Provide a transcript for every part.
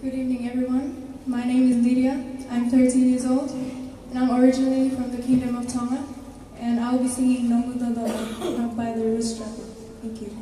Good evening, everyone. My name is Lydia. I'm 13 years old, and I'm originally from the Kingdom of Tonga, and I'll be singing Nongu Dodo by the Rooster. Thank you.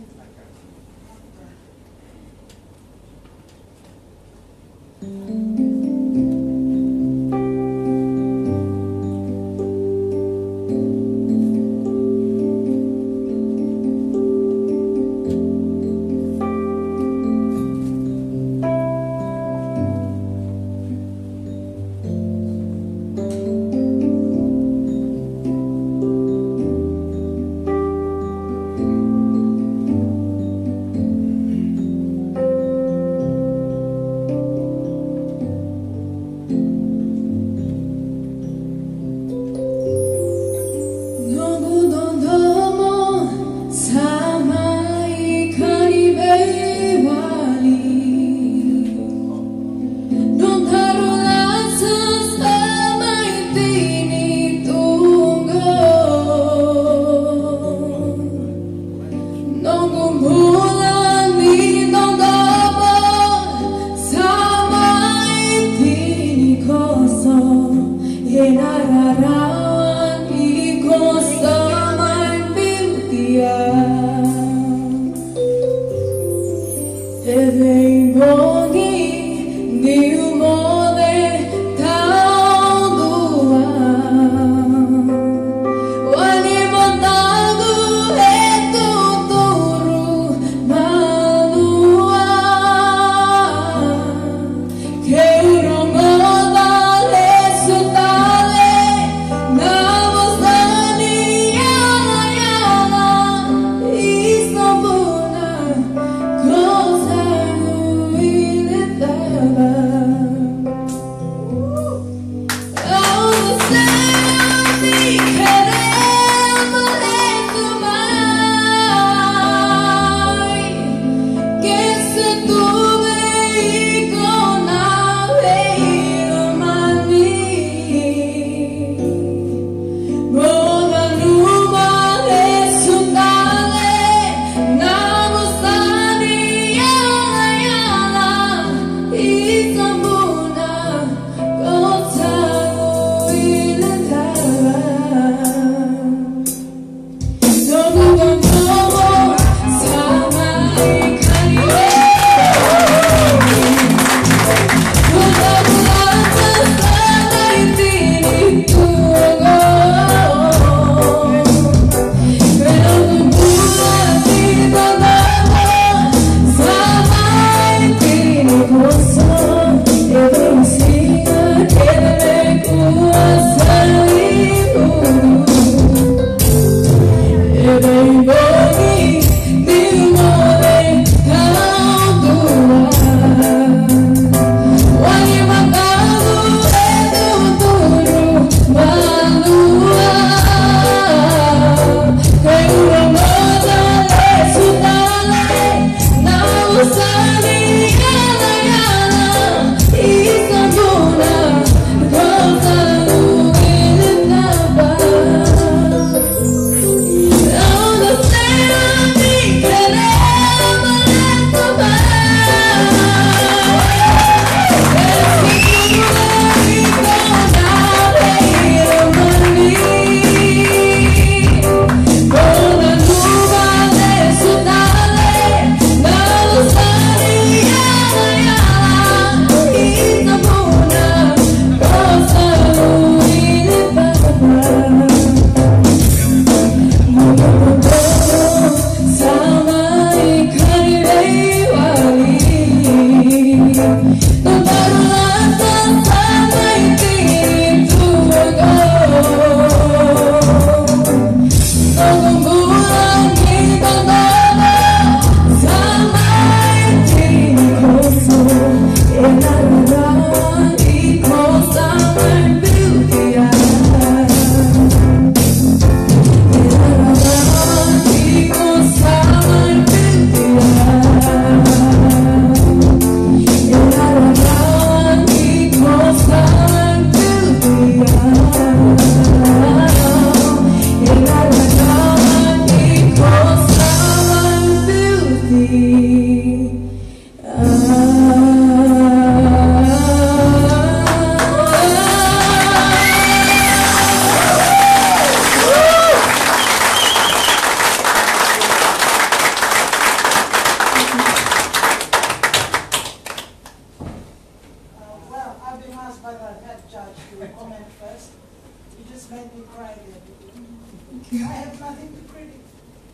nothing to critic,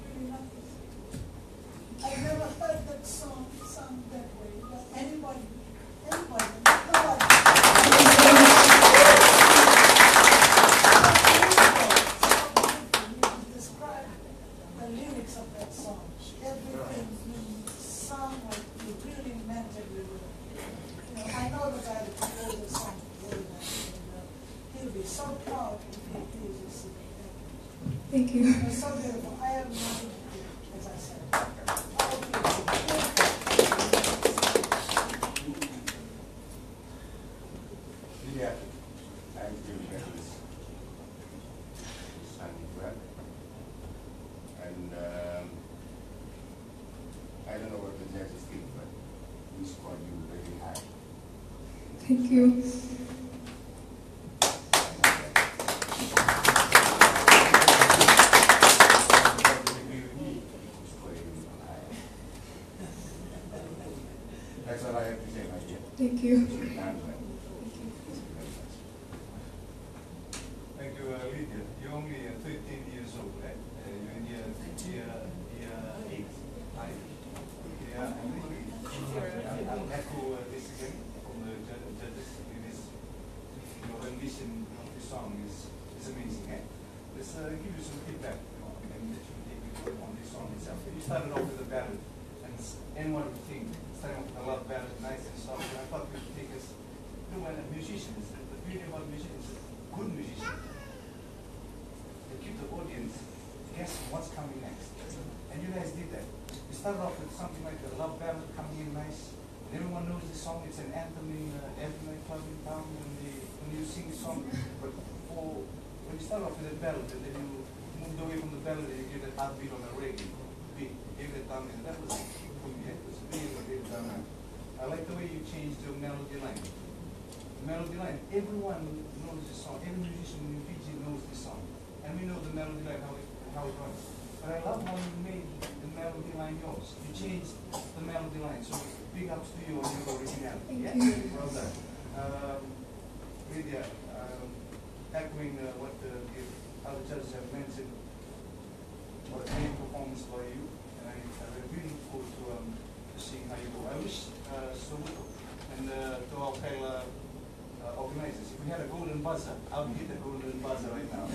really nothing. I've never heard that song sung that way. But anybody, nobody. Describe the lyrics of that song. Everything you sound like you really meant every word. You know, I know the guy that composed the song really nice, and he'll be so proud if he hears you sing. Thank you. It's so beautiful. I have nothing to do, as I said. Yeah, I'm doing this Sunday well. And I don't know what the judges think, but we scored you very high. Thank you. That's all I have to say, my dear. Thank you. Thank you, Lydia. You're only 13 years old, right? You're in year 8. I'll echo this again from the judges. It is, your rendition of the song is amazing. Eh? Let's give you some feedback, and let you take on this song itself. You started off with a ballad, and anyone would think, starting off with a love ballad, nice and soft, and I thought you would take us, when musicians, the beauty about musicians, good musicians, they keep the audience guessing what's coming next. And you guys did that. You started off with something like a love ballad coming in nice. And everyone knows the song. It's an anthem in every nightclub in town when you sing the song. But when you start off with a ballad and then you moved away from the ballad and you give that heartbeat on a reggae beat, gave it down, and that was for me. It was really down. I like the way you changed your melody line. The melody line, everyone knows the song. Every musician in Fiji knows the song. And we know the melody line, how it runs. But I love how you made the melody line yours. You changed the melody line. So big ups to you on your originality. Thank you. Well done. Lydia, echoing what the other judges have mentioned, what a great performance by you. And I really look forward to seeing how you go. I wish Sobuko and to our Kaila organizers, if we had a golden buzzer, I would hit the golden buzzer right now.